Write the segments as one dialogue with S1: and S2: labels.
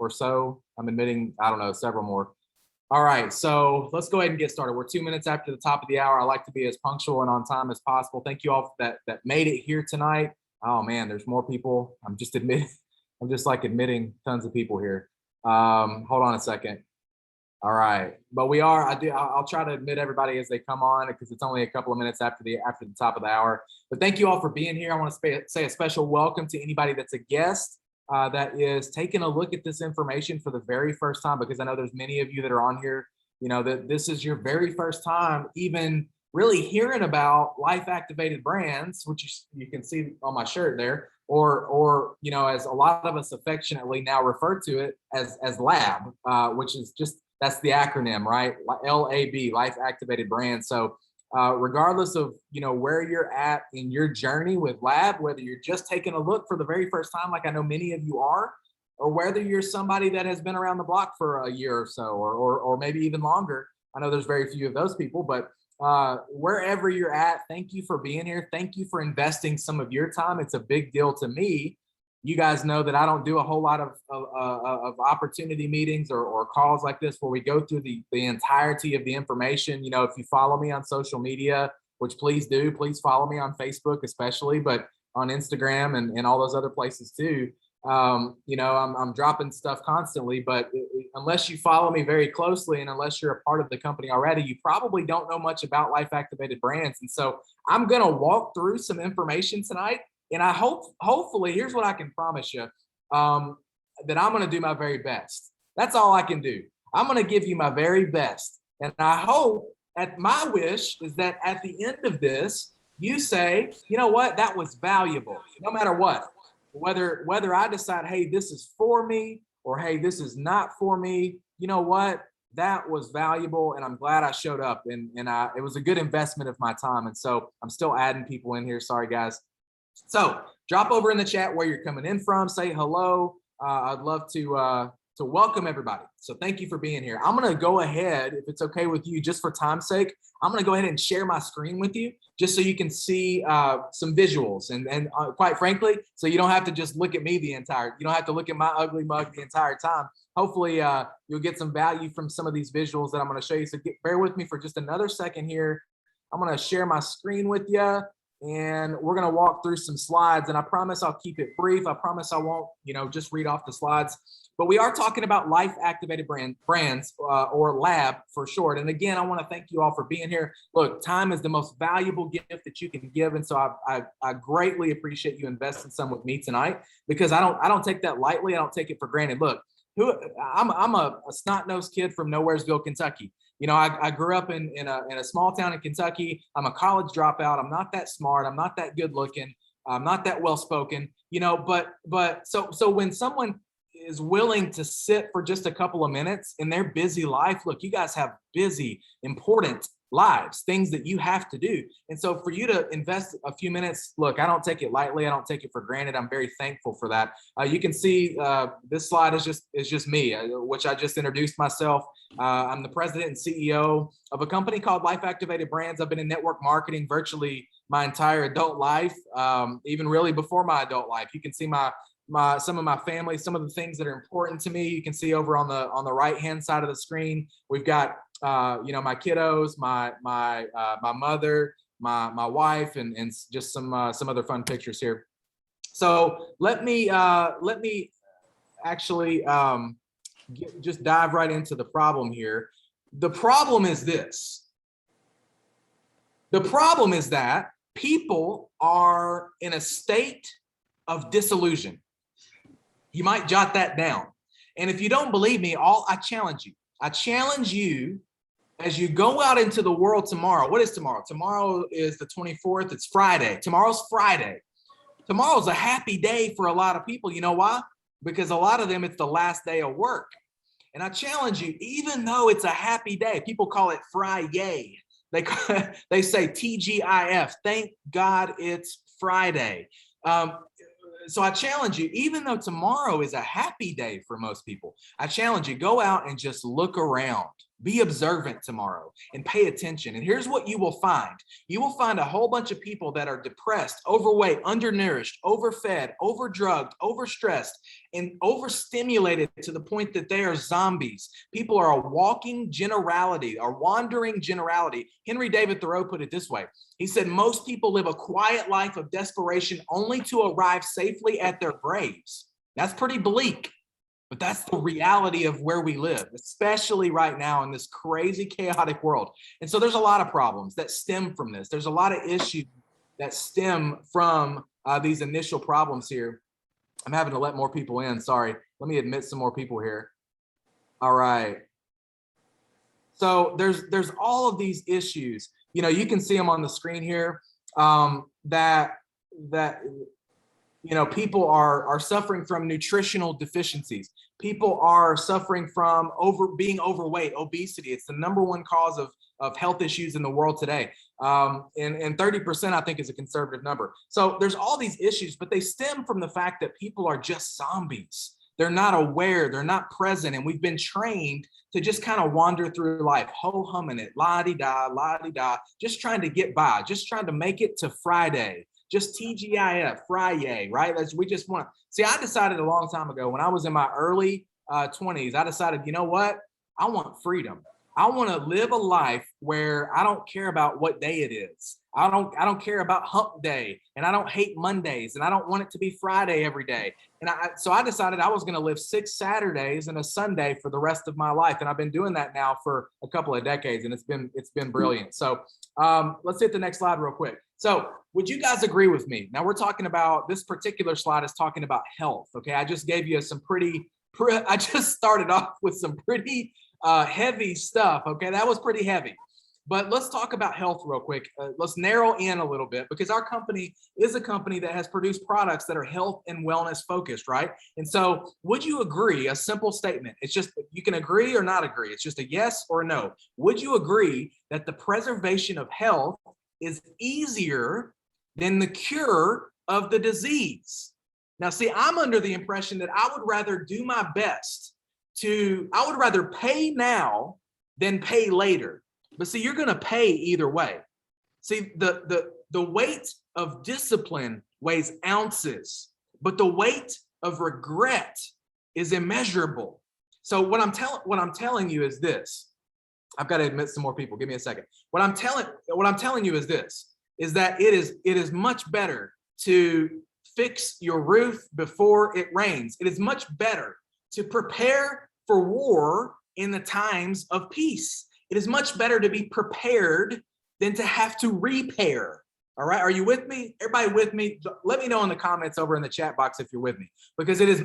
S1: or so. I'm admitting, I don't know, several more. All right, so let's go ahead and get started. We're 2 minutes after the top of the hour. I like to be as punctual and on time as possible. Thank you all that made it here tonight. Oh man, there's more people. I'm just admitting tons of people here. Hold on a second. All right, but I'll try to admit everybody as they come on because it's only a couple of minutes after the top of the hour. But thank you all for being here. I want to say a special welcome to anybody that's a guest that is taking a look at this information for the very first time, because I know there's many of you that are on here, you know, that this is your very first time even really hearing about life activated brands, which you can see on my shirt there, or you know, as a lot of us affectionately now refer to it as lab, which is just, that's the acronym, right? LAB, Life Activated Brand. So regardless of, you know, where you're at in your journey with lab, whether you're just taking a look for the very first time, like I know many of you are, or whether you're somebody that has been around the block for a year or so, or maybe even longer. I know there's very few of those people, but wherever you're at, thank you for being here. Thank you for investing some of your time. It's a big deal to me. You guys know that I don't do a whole lot of opportunity meetings or calls like this where we go through the entirety of the information. You know, if you follow me on social media, which please do, please follow me on Facebook especially, but on Instagram and all those other places too. You know, I'm dropping stuff constantly, but unless you follow me very closely and unless you're a part of the company already, you probably don't know much about life activated brands. And so I'm going to walk through some information tonight. And I hopefully, here's what I can promise you, that I'm going to do my very best. That's all I can do. I'm going to give you my very best. And I hope, my wish is that at the end of this, you say, you know what, that was valuable, no matter what. Whether I decide, hey, this is for me, or hey, this is not for me, you know what, that was valuable, and I'm glad I showed up, and it was a good investment of my time. And so I'm still adding people in here. Sorry, guys. So drop over in the chat where you're coming in from. Say hello. I'd love to welcome everybody. So thank you for being here. I'm going to go ahead, if it's okay with you, just for time's sake, I'm going to go ahead and share my screen with you just so you can see some visuals. And quite frankly, so you don't have to just look at me you don't have to look at my ugly mug the entire time. Hopefully you'll get some value from some of these visuals that I'm going to show you. So bear with me for just another second here. I'm going to share my screen with you. And we're going to walk through some slides, and I promise I'll keep it brief. I promise I won't, you know, just read off the slides. But we are talking about life activated brands, or lab for short. And again, I want to thank you all for being here. Look, time is the most valuable gift that you can give, and so I greatly appreciate you investing some with me tonight, because I don't take that lightly. I don't take it for granted. Look, I'm a snot-nosed kid from Nowheresville, Kentucky. You know, I grew up in a small town in Kentucky. I'm a college dropout. I'm not that smart. I'm not that good looking. I'm not that well spoken. You know, but so when someone is willing to sit for just a couple of minutes in their busy life, look, you guys have busy, important lives, things that you have to do. And so for you to invest a few minutes, look, I don't take it lightly. I don't take it for granted. I'm very thankful for that. You can see this slide is just me, which I just introduced myself. I'm the president and CEO of a company called Life Activated Brands. I've been in network marketing virtually my entire adult life, even really before my adult life. You can see some of my family, some of the things that are important to me. You can see over on the right hand side of the screen, we've got you know, my kiddos, my mother, my wife, and just some other fun pictures here. So let me actually just dive right into the problem here. The problem is this. The problem is that people are in a state of disillusion. You might jot that down. And if you don't believe me, I challenge you as you go out into the world tomorrow. What is tomorrow? Tomorrow is the 24th. It's Friday. Tomorrow's Friday. Tomorrow's a happy day for a lot of people. You know why? Because a lot of them, it's the last day of work. And I challenge you, even though it's a happy day, people call it Friday. They say TGIF. Thank God it's Friday. So I challenge you, even though tomorrow is a happy day for most people, I challenge you, go out and just look around. Be observant tomorrow and pay attention. And here's what you will find. You will find a whole bunch of people that are depressed, overweight, undernourished, overfed, overdrugged, overstressed, and overstimulated to the point that they are zombies. People are a walking generality, a wandering generality. Henry David Thoreau put it this way. He said, most people live a quiet life of desperation only to arrive safely at their graves. That's pretty bleak. But that's the reality of where we live, especially right now in this crazy, chaotic world. And so there's a lot of problems that stem from this. There's a lot of issues that stem from these initial problems here. I'm having to let more people in. Sorry. Let me admit some more people here. All right. So there's all of these issues. You know, you can see them on the screen here. That you know, people are suffering from nutritional deficiencies. People are suffering from being overweight, obesity. It's the #1 cause of health issues in the world today. And 30%, I think, is a conservative number. So there's all these issues, but they stem from the fact that people are just zombies. They're not aware, they're not present, and we've been trained to just kind of wander through life, ho-humming it, la-di-da, just trying to get by, just trying to make it to Friday. Just TGIF, Friday, right? We just want to see. I decided a long time ago when I was in my early 20s, I decided, you know what? I want freedom. I want to live a life where I don't care about what day it is. I don't care about hump day, and I don't hate Mondays, and I don't want it to be Friday every day. And so I decided I was going to live 6 Saturdays and a Sunday for the rest of my life. And I've been doing that now for a couple of decades, and it's been brilliant. So let's hit the next slide real quick. So would you guys agree with me? Now we're talking about, this particular slide is talking about health. Okay. I just gave you some I just started off with some pretty heavy stuff. Okay. That was pretty heavy, but let's talk about health real quick. Let's narrow in a little bit, because our company is a company that has produced products that are health and wellness focused, right? And so would you agree, a simple statement, it's just, you can agree or not agree. It's just a yes or no. Would you agree that the preservation of health is easier than the cure of the disease? Now, see, I'm under the impression that I would rather do my best I would rather pay now than pay later. But see, you're going to pay either way. See, the weight of discipline weighs ounces, but the weight of regret is immeasurable. So what I'm telling you is this. I've got to admit some more people. Give me a second. What I'm telling you is this, is that it is much better to fix your roof before it rains. It is much better to prepare for war in the times of peace. It is much better to be prepared than to have to repair. All right. Are you with me? Everybody with me? Let me know in the comments over in the chat box if you're with me, because it is,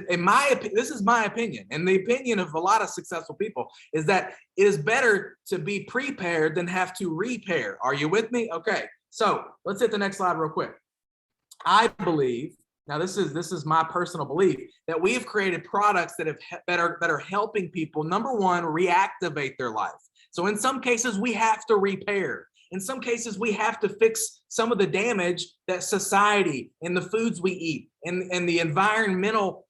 S1: this is my opinion, and the opinion of a lot of successful people, is that it is better to be prepared than have to repair. Are you with me? Okay. So let's hit the next slide real quick. I believe, now this is my personal belief, that we have created products that are helping people, #1, reactivate their life. So in some cases we have to repair. In some cases, we have to fix some of the damage that society and the foods we eat and the environmental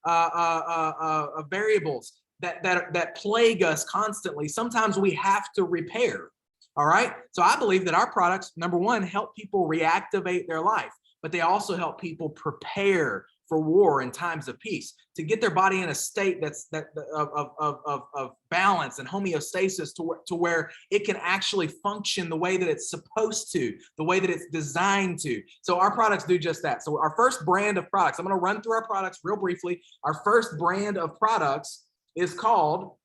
S1: variables that plague us constantly. Sometimes we have to repair. All right. So I believe that our products, #1, help people reactivate their life, but they also help people prepare for war in times of peace, to get their body in a state of balance and homeostasis to where it can actually function the way that it's supposed to, the way that it's designed to. So our products do just that. So our first brand of products, I'm going to run through our products real briefly. Our first brand of products is called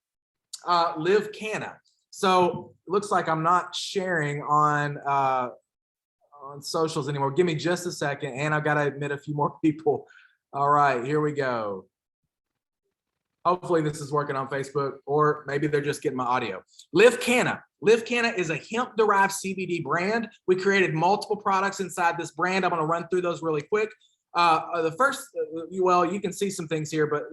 S1: Live Canna. So it looks like I'm not sharing on socials anymore. Give me just a second, and I've got to admit a few more people. All right, here we go. Hopefully this is working on Facebook, or maybe they're just getting my audio. Live Canna. Live Canna is a hemp-derived CBD brand. We created multiple products inside this brand. I'm going to run through those really quick. The first, well, you can see some things here, but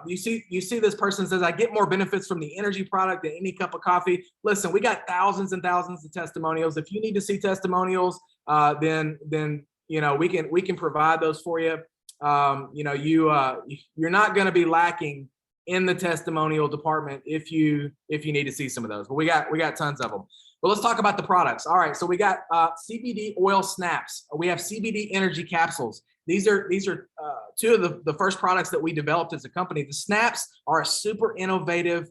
S1: you see this person says, I get more benefits from the energy product than any cup of coffee. Listen, we got thousands and thousands of testimonials. If you need to see testimonials, then you know, we can provide those for you. You know, you're not going to be lacking in the testimonial department if you need to see some of those. But we got tons of them. But let's talk about the products. All right, so we got CBD Oil Snaps. We have CBD Energy Capsules. These are two of the first products that we developed as a company. The Snaps are a super innovative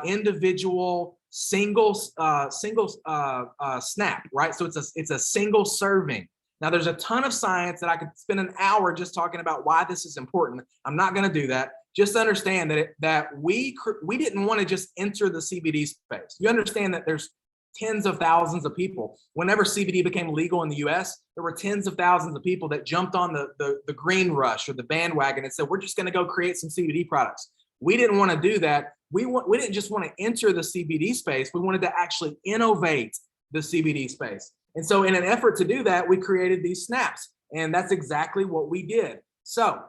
S1: individual single snap, right? So it's a single serving. Now there's a ton of science that I could spend an hour just talking about why this is important. I'm not going to do that. Just understand that we didn't want to just enter the CBD space. You understand that there's tens of thousands of people. Whenever CBD became legal in the US, there were tens of thousands of people that jumped on the green rush or the bandwagon and said, we're just going to go create some CBD products. We didn't want to do that. We didn't just want to enter the CBD space. We wanted to actually innovate the CBD space. And so in an effort to do that, we created these snaps. And that's exactly what we did. So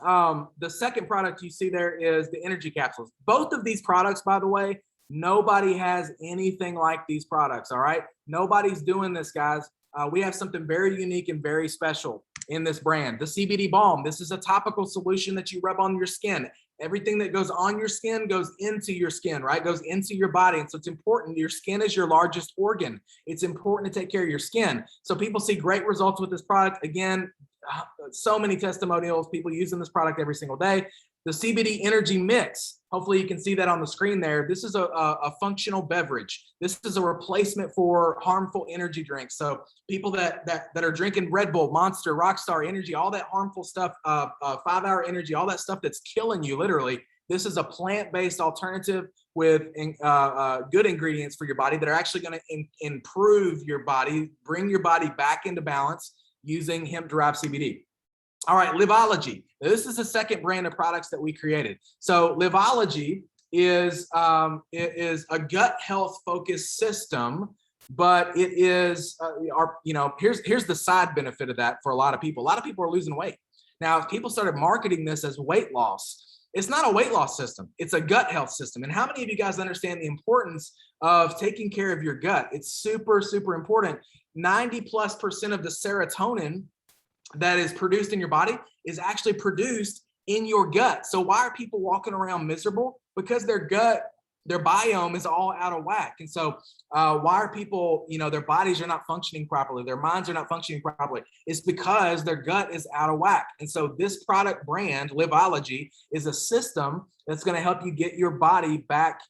S1: the second product you see there is the energy capsules. Both of these products, by the way, nobody has anything like these products, all right? Nobody's doing this, guys. We have something very unique and very special in this brand. The CBD Balm, this is a topical solution that you rub on your skin. Everything that goes on your skin goes into your skin, right? Goes into your body. And so it's important. Your skin is your largest organ. It's important to take care of your skin. So people see great results with this product. Again, so many testimonials, people using this product every single day. The CBD Energy Mix, hopefully you can see that on the screen there. This is a functional beverage. This is a replacement for harmful energy drinks. So people that are drinking Red Bull, Monster, Rockstar Energy, all that harmful stuff, 5-hour energy, all that stuff that's killing you literally. This is a plant-based alternative with good ingredients for your body that are actually going to improve your body, bring your body back into balance using hemp-derived CBD. All right, Livology. This is the second brand of products that we created. So Livology is a gut health focused system, but it is here's the side benefit of that for a lot of people. A lot of people are losing weight. Now, if people started marketing this as weight loss, it's not a weight loss system. It's a gut health system. And how many of you guys understand the importance of taking care of your gut? It's super, super important. 90+% of the serotonin that is produced in your body is actually produced in your gut. So why are people walking around miserable? Because their gut, their biome is all out of whack. And so why are people, their bodies are not functioning properly, their minds are not functioning properly? It's because their gut is out of whack. And so this product brand, Livology, is a system that's going to help you get your body back,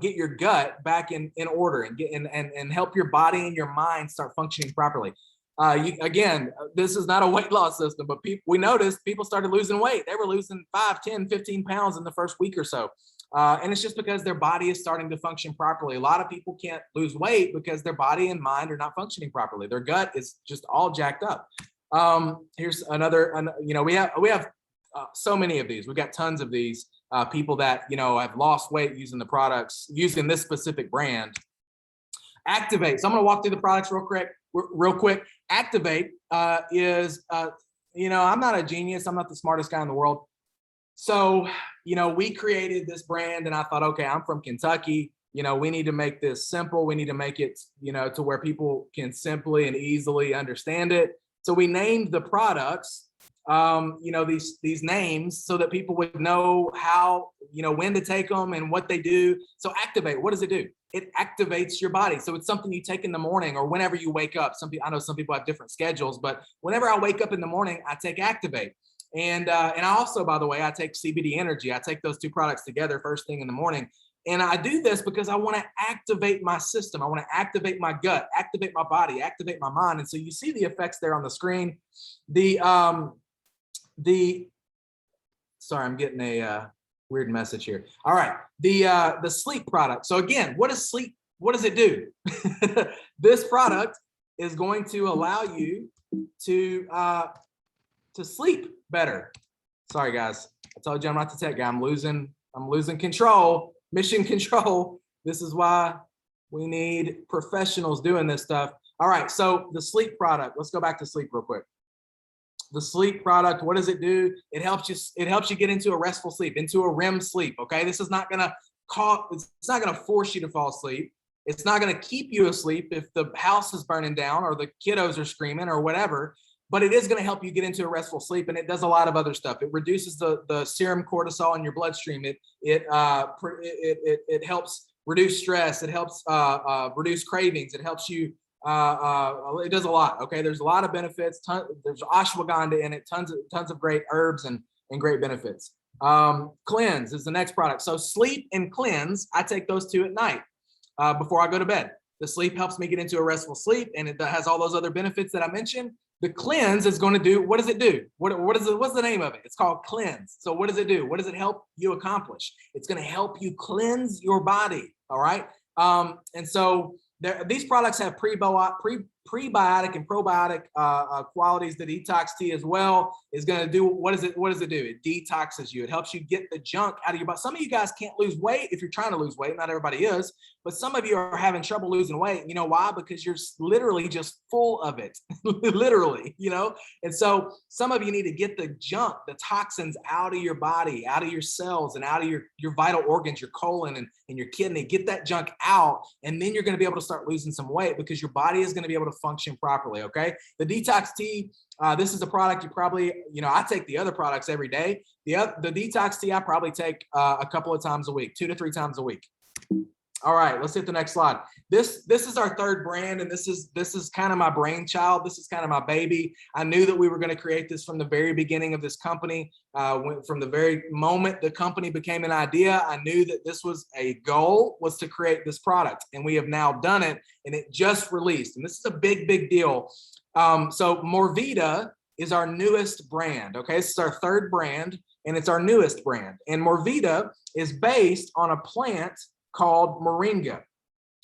S1: get your gut back in order and help your body and your mind start functioning properly. Again, this is not a weight loss system, but we noticed people started losing weight. They were losing 5, 10, 15 pounds in the first week or so. And it's just because their body is starting to function properly. A lot of people can't lose weight because their body and mind are not functioning properly. Their gut is just all jacked up. Here's another, we have so many of these. We've got tons of these people that, have lost weight using the products, using this specific brand. Activate. So I'm going to walk through the products real quick. Activate is, I'm not a genius. I'm not the smartest guy in the world. So, we created this brand and I thought, okay, I'm from Kentucky. We need to make this simple. We need to make it, to where people can simply and easily understand it. So we named the products, these names so that people would know how, when to take them and what they do. So Activate, what does it do? It activates your body. So it's something you take in the morning or whenever you wake up. I know some people have different schedules, but whenever I wake up in the morning, I take Activate. And I also, by the way, I take CBD Energy. I take those two products together first thing in the morning. And I do this because I want to activate my system. I want to activate my gut, activate my body, activate my mind. And so you see the effects there on the screen. Sorry, I'm getting a weird message here. All right, the sleep product. So again, what is sleep? What does it do? This product is going to allow you to sleep better. Sorry, guys. I told you I'm not the tech guy. I'm losing control, mission control. This is why we need professionals doing this stuff. All right, so the sleep product. Let's go back to sleep real quick. The sleep product, what does it do? It helps you get into a restful sleep, into a REM sleep. Okay, this is not gonna it's not gonna force you to fall asleep. It's not gonna keep you asleep if the house is burning down or the kiddos are screaming or whatever. but it is going to help you get into a restful sleep, and it does a lot of other stuff. It reduces the serum cortisol in your bloodstream. It helps reduce stress. It helps reduce cravings. It helps you. It does a lot. Okay, there's a lot of benefits. There's ashwagandha in it. Tons of great herbs and great benefits. Cleanse is the next product. So sleep and cleanse, I take those two at night before I go to bed. The sleep helps me get into a restful sleep, and it has all those other benefits that I mentioned. The cleanse is going to do, what does it do? What's the name of it? It's called cleanse. So what does it do? What does it help you accomplish? It's going to help you cleanse your body. All right. And so these products have prebiotic and probiotic qualities. The detox tea as well is going to do, what does it do? It detoxes you. It helps you get the junk out of your body. Some of you guys can't lose weight if you're trying to lose weight. Not everybody is, but some of you are having trouble losing weight. You know why? Because you're literally just full of it, literally, you know? And so some of you need to get the junk, the toxins out of your body, out of your cells, and out of your vital organs, your colon and your kidney. Get that junk out, and then you're going to be able to start losing some weight, because your body is going to be able to function properly. Okay. The detox tea, this is a product you probably, I take the other products every day. The detox tea, I probably take a couple of times a week, 2 to 3 times a week. All right, let's hit the next slide. This is our third brand, and this is kind of my brainchild. This is kind of my baby. I knew that we were going to create this from the very beginning of this company. From the very moment the company became an idea, I knew that this was a goal, was to create this product, and we have now done it, and it just released. And this is a big, big deal. So Moringa is our newest brand. Okay, this is our third brand, and it's our newest brand. And Moringa is based on a plant called Moringa.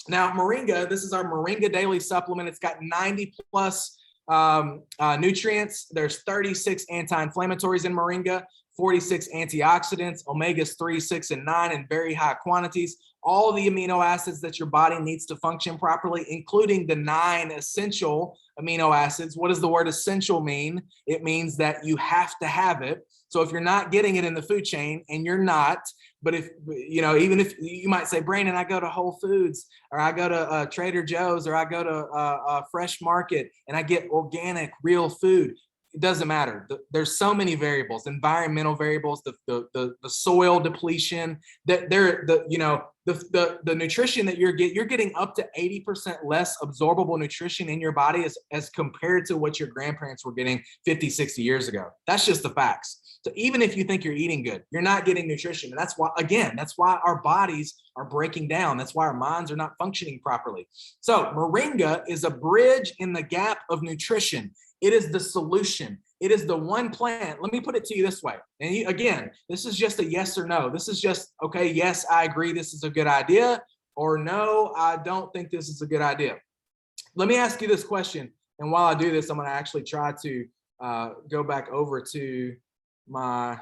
S1: Now, Moringa, this is our Moringa daily supplement. It's got 90 plus nutrients. There's 36 anti-inflammatories in Moringa, 46 antioxidants, omegas 3, 6, and 9 in very high quantities. All the amino acids that your body needs to function properly, including the 9 essential amino acids. What does the word essential mean? It means that you have to have it. So if you're not getting it in the food chain, and you're not, but if, even if you might say, Brandon, I go to Whole Foods, or I go to Trader Joe's, or I go to Fresh Market, and I get organic, real food. It doesn't matter. There's so many variables, environmental variables, the soil depletion, that the nutrition that you're getting up to 80% less absorbable nutrition in your body as compared to what your grandparents were getting 50, 60 years ago. That's just the facts. So even if you think you're eating good, you're not getting nutrition. And that's why our bodies are breaking down. That's why our minds are not functioning properly. So Moringa is a bridge in the gap of nutrition. It is the solution. It is the one plant. Let me put it to you this way. And again, this is just a yes or no. This is just, okay, yes, I agree this is a good idea, or no, I don't think this is a good idea. Let me ask you this question. And while I do this, I'm going to actually try to go back over to my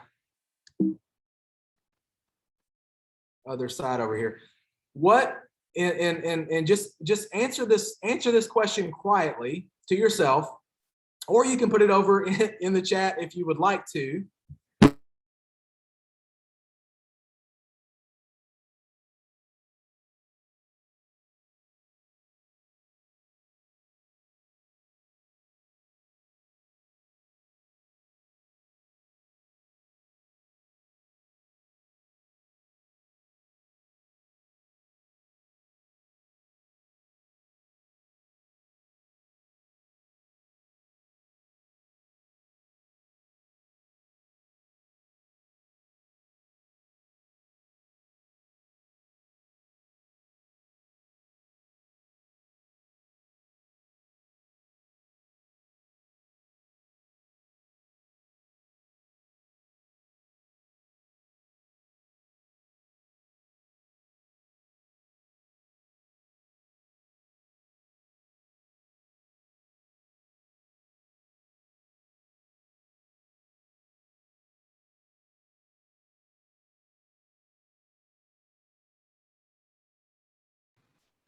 S1: other side over here. What, and just answer this question quietly to yourself, or you can put it over in the chat if you would like to.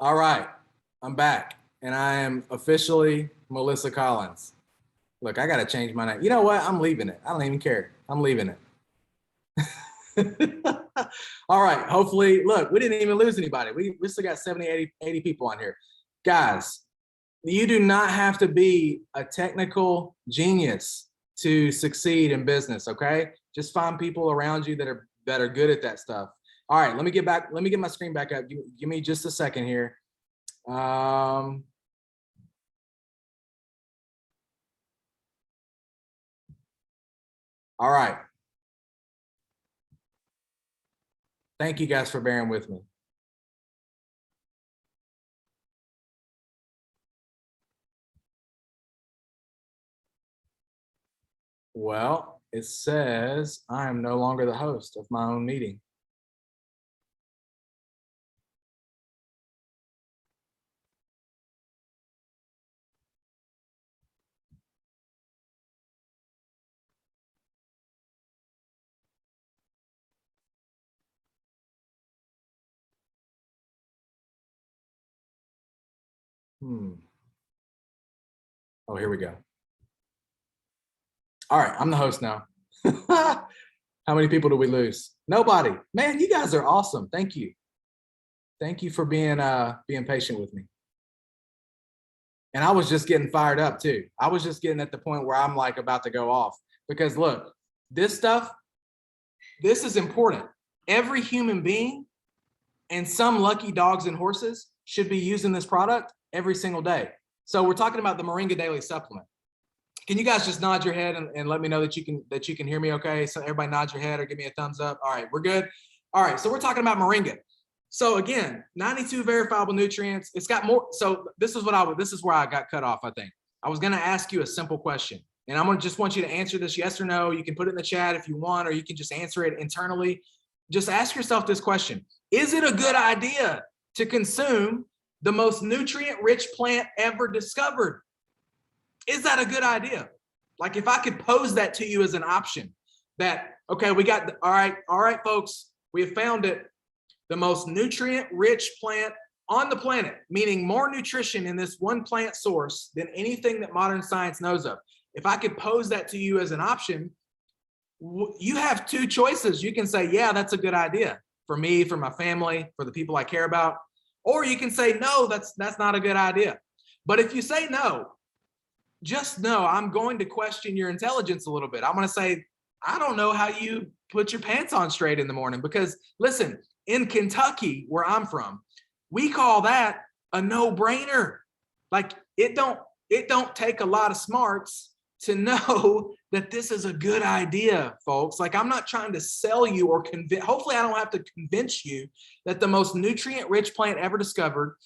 S1: All right, I'm back, and I am officially Melissa Collins. Look, I got to change my name. You know what? I'm leaving it. I don't even care. I'm leaving it. All right, hopefully, look, we didn't even lose anybody. We still got 70, 80 people on here. Guys, You do not have to be a technical genius to succeed in business, okay? Just find people around you that are good at that stuff. All right, let me get back. Let me get my screen back up. Give me just a second here. All right. Thank you guys for bearing with me. Well, it says I am no longer the host of my own meeting. Oh, here we go. All right, I'm the host now. How many people do we lose? Nobody. Man, you guys are awesome. Thank you. Thank you for being patient with me. And I was just getting fired up too. I was just getting at the point where I'm like about to go off because look, this stuff, this is important. Every human being and some lucky dogs and horses should be using this product every single day. So we're talking about the Moringa Daily Supplement. Can you guys just nod your head and let me know that you can hear me okay? So everybody nod your head or give me a thumbs up. All right, we're good. All right, so we're talking about Moringa. So again, 92 verifiable nutrients. It's got more. So this is where I got cut off, I think. I was gonna ask you a simple question. And I'm gonna just want you to answer this yes or no. You can put it in the chat if you want, or you can just answer it internally. Just ask yourself this question. Is it a good idea to consume the most nutrient-rich plant ever discovered? Is that a good idea? Like if I could pose that to you as an option that, okay, we got, all right, folks, we have found it. The most nutrient-rich plant on the planet, meaning more nutrition in this one plant source than anything that modern science knows of. If I could pose that to you as an option, you have two choices. You can say, yeah, that's a good idea for me, for my family, for the people I care about. Or you can say, no, that's not a good idea. But if you say no, just know I'm going to question your intelligence a little bit. I'm going to say, I don't know how you put your pants on straight in the morning because listen, in Kentucky, where I'm from, we call that a no-brainer. Like it don't take a lot of smarts to know that this is a good idea, folks. Like I'm not trying to sell you or convince, hopefully I don't have to convince you that the most nutrient-rich plant ever discovered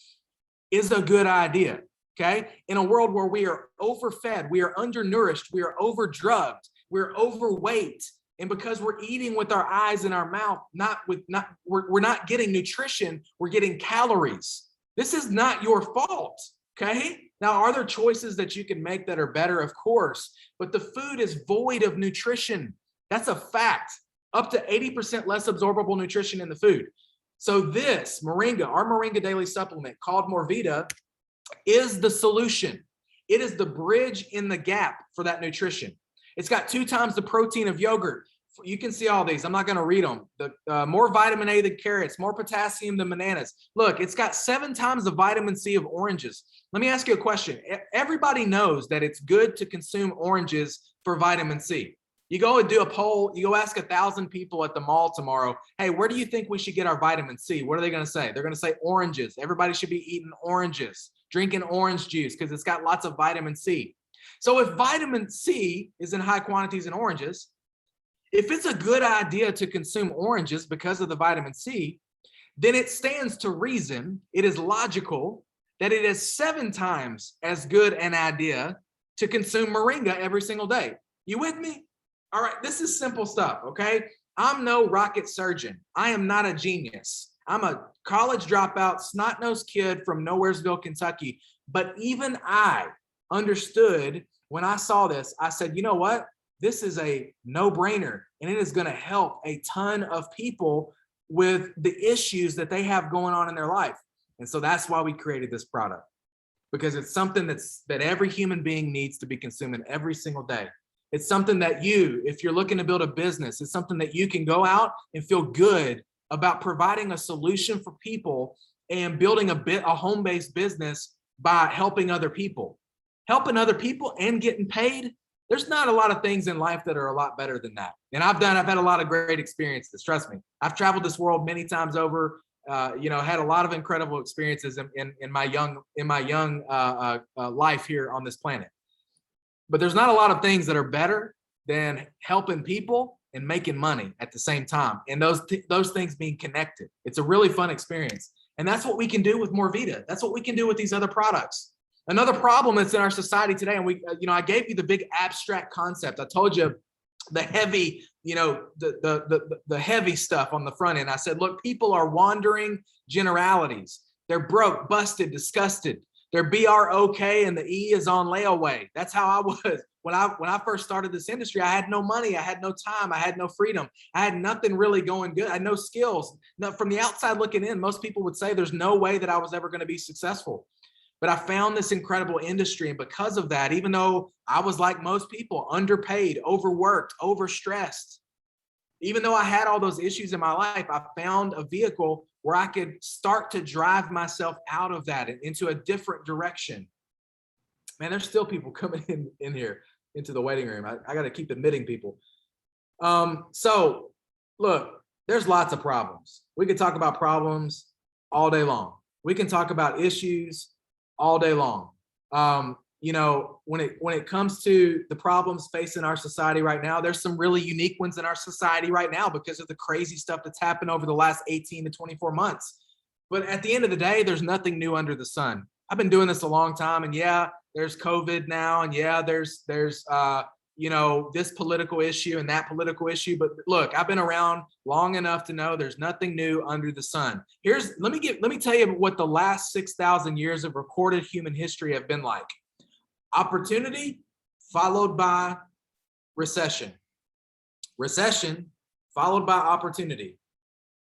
S1: is a good idea, okay? In a world where we are overfed, we are undernourished, we are overdrugged, we're overweight, and because we're eating with our eyes and our mouth, we're not getting nutrition, we're getting calories. This is not your fault, okay? Now, are there choices that you can make that are better? Of course, but the food is void of nutrition. That's a fact. Up to 80% less absorbable nutrition in the food. So this Moringa, our Moringa Daily Supplement called Morvita, is the solution. It is the bridge in the gap for that nutrition. It's got 2 times the protein of yogurt. You can see all these. I'm not going to read them. More vitamin A than carrots, more potassium than bananas. Look, it's got 7 times the vitamin C of oranges. Let me ask you a question. Everybody knows that it's good to consume oranges for vitamin C. You go and do a poll. You go ask 1,000 people at the mall tomorrow, hey, where do you think we should get our vitamin C? What are they going to say? They're going to say oranges. Everybody should be eating oranges, drinking orange juice because it's got lots of vitamin C. So if vitamin C is in high quantities in oranges, if it's a good idea to consume oranges because of the vitamin C, then it stands to reason, it is logical that it is 7 times as good an idea to consume Moringa every single day. You with me? All right, this is simple stuff, okay? I'm no rocket surgeon. I am not a genius. I'm a college dropout, snot-nosed kid from Nowheresville, Kentucky. But even I understood when I saw this, I said, you know what? This is a no-brainer, and it is going to help a ton of people with the issues that they have going on in their life. And so that's why we created this product, because it's something that every human being needs to be consuming every single day. It's something that if you're looking to build a business, it's something that you can go out and feel good about providing a solution for people and building a home-based business by helping other people. Helping other people and getting paid. There's not a lot of things in life that are a lot better than that. And I've had a lot of great experiences. Trust me. I've traveled this world many times over, had a lot of incredible experiences in my young life here on this planet. But there's not a lot of things that are better than helping people and making money at the same time. And those things being connected. It's a really fun experience. And that's what we can do with Morvita. That's what we can do with these other products. Another problem that's in our society today, and I gave you the big abstract concept. I told you the heavy, the heavy stuff on the front end. I said, look, people are wandering generalities. They're broke, busted, disgusted. They're BROK and the E is on layaway. That's how I was when I first started this industry. I had no money, I had no time, I had no freedom, I had nothing really going good. I had no skills. Now, from the outside looking in, most people would say there's no way that I was ever going to be successful. But I found this incredible industry, and because of that, even though I was like most people, underpaid, overworked, overstressed, even though I had all those issues in my life, I found a vehicle where I could start to drive myself out of that and into a different direction. Man, there's still people coming in here into the waiting room. I got to keep admitting people. So look, there's lots of problems. We could talk about problems all day long. We can talk about issues all day long. When it comes to the problems facing our society right now, there's some really unique ones in our society right now because of the crazy stuff that's happened over the last 18 to 24 months. But at the end of the day, there's nothing new under the sun. I've been doing this a long time, and yeah, there's COVID now, and yeah, there's this political issue and that political issue. But look, I've been around long enough to know there's nothing new under the sun. Let me tell you what the last 6,000 years of recorded human history have been like. Opportunity followed by recession. Recession followed by opportunity.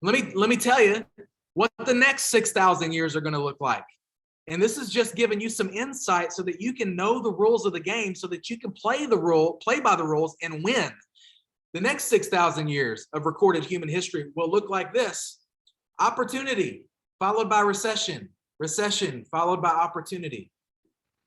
S1: Let me tell you what the next 6,000 years are going to look like. And this is just giving you some insight so that you can know the rules of the game, so that you can play by the rules and win. The next 6,000 years of recorded human history will look like this. Opportunity followed by recession. Recession followed by opportunity.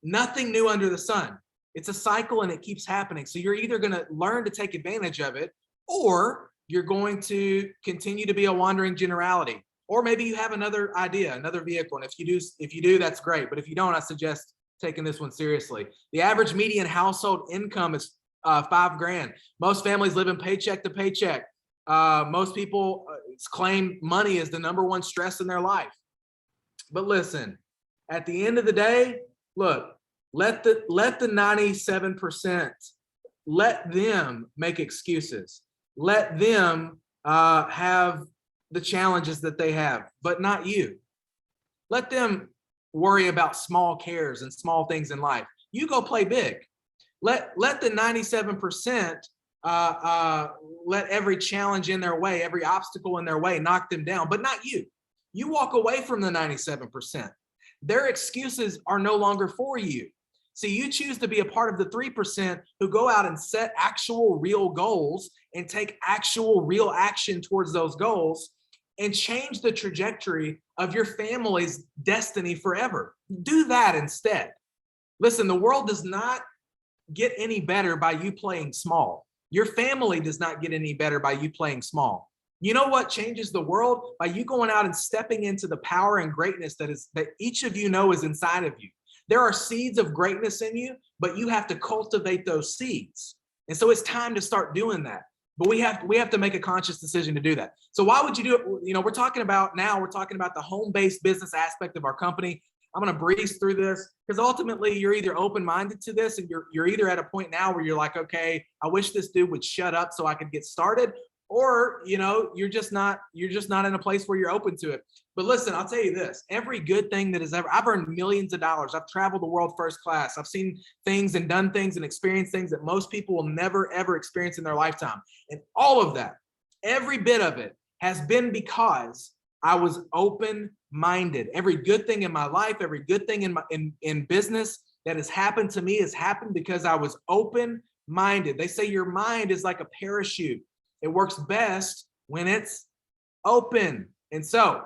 S1: Nothing new under the sun. It's a cycle and it keeps happening. So you're either going to learn to take advantage of it, or you're going to continue to be a wandering generality. Or maybe you have another idea, another vehicle. And if you do, that's great. But if you don't, I suggest taking this one seriously. The average median household income is $5,000. Most families live in paycheck to paycheck. Most people claim money is the number one stress in their life. But listen, at the end of the day, look, let the 97%, let them make excuses. Let them have the challenges that they have, but not you. Let them worry about small cares and small things in life. You go play big. Let the 97% let every challenge in their way, every obstacle in their way, knock them down, but not you. You walk away from the 97%. Their excuses are no longer for you. See, you choose to be a part of the 3% who go out and set actual real goals and take actual real action towards those goals and change the trajectory of your family's destiny forever. Do that instead. Listen, the world does not get any better by you playing small. Your family does not get any better by you playing small. You know what changes the world? By you going out and stepping into the power and greatness that each of you know is inside of you. There are seeds of greatness in you, but you have to cultivate those seeds. And so it's time to start doing that. But we have to make a conscious decision to do that. So why would you do it? We're talking about the home-based business aspect of our company. I'm going to breeze through this because ultimately you're either open-minded to this, and you're either at a point now where you're like, okay, I wish this dude would shut up so I could get started, or you're just not in a place where you're open to it. But listen, I'll tell you this, every good thing that I've earned millions of dollars. I've traveled the world first class. I've seen things and done things and experienced things that most people will never, ever experience in their lifetime. And all of that, every bit of it has been because I was open-minded. Every good thing in my life, every good thing in business that has happened to me has happened because I was open-minded. They say your mind is like a parachute. It works best when it's open. And so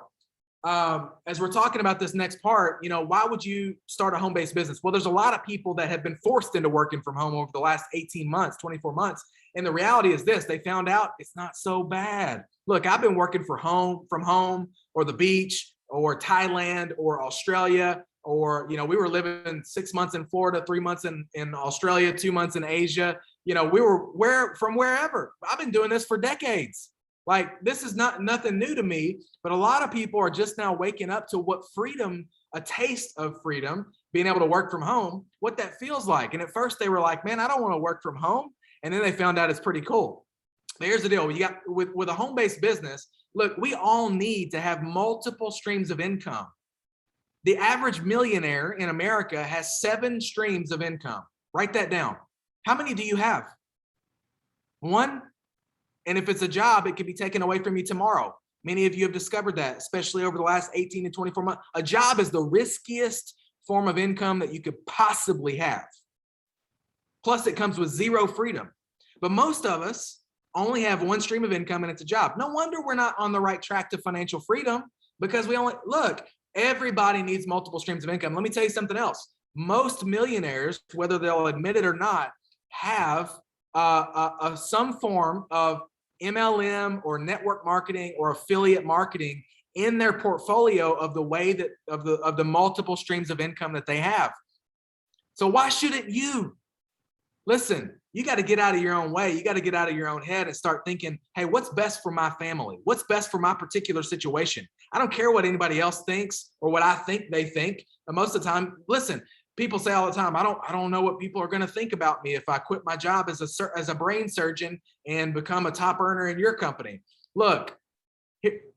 S1: as we're talking about this next part, why would you start a home-based business? Well, there's a lot of people that have been forced into working from home over the last 18 months, 24 months. And the reality is this, they found out it's not so bad. Look, I've been working from home or the beach or Thailand or Australia, or, we were living 6 months in Florida, 3 months in Australia, 2 months in Asia. We were from wherever. I've been doing this for decades. Like, this is nothing new to me, but a lot of people are just now waking up to what freedom, a taste of freedom, being able to work from home, what that feels like. And at first they were like, man, I don't want to work from home. And then they found out it's pretty cool. But here's the deal. You got with a home-based business, look, we all need to have multiple streams of income. The average millionaire in America has 7 streams of income. Write that down. How many do you have? 1? And if it's a job, it could be taken away from you tomorrow. Many of you have discovered that, especially over the last 18 to 24 months. A job is the riskiest form of income that you could possibly have. Plus, it comes with 0 freedom. But most of us only have 1 stream of income, and it's a job. No wonder we're not on the right track to financial freedom, because everybody needs multiple streams of income. Let me tell you something else. Most millionaires, whether they'll admit it or not, have some form of MLM or network marketing or affiliate marketing in their portfolio of the way that of the multiple streams of income that they have. So why shouldn't you? Listen, you got to get out of your own way. You got to get out of your own head and start thinking, hey, what's best for my family? What's best for my particular situation? I don't care what anybody else thinks or what I think they think. And most of the time, listen, people say all the time, I don't know what people are going to think about me if I quit my job as a brain surgeon and become a top earner in your company. Look,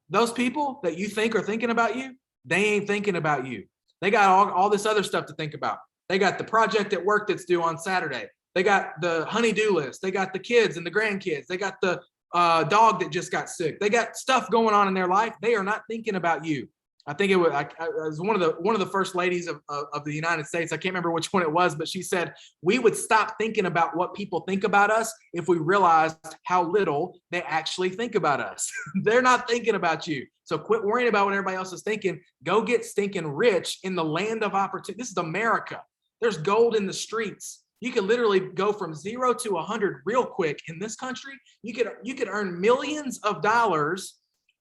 S1: those people that you think are thinking about you, they ain't thinking about you. They got all this other stuff to think about. They got the project at work that's due on Saturday. They got the honey-do list. They got the kids and the grandkids. They got the dog that just got sick. They got stuff going on in their life. They are not thinking about you. I think it was one of the first ladies of the United States. I can't remember which one it was, but she said, we would stop thinking about what people think about us if we realized how little they actually think about us. They're not thinking about you. So quit worrying about what everybody else is thinking. Go get stinking rich in the land of opportunity. This is America. There's gold in the streets. You can literally go from 0 to 100 real quick in this country. You could earn millions of dollars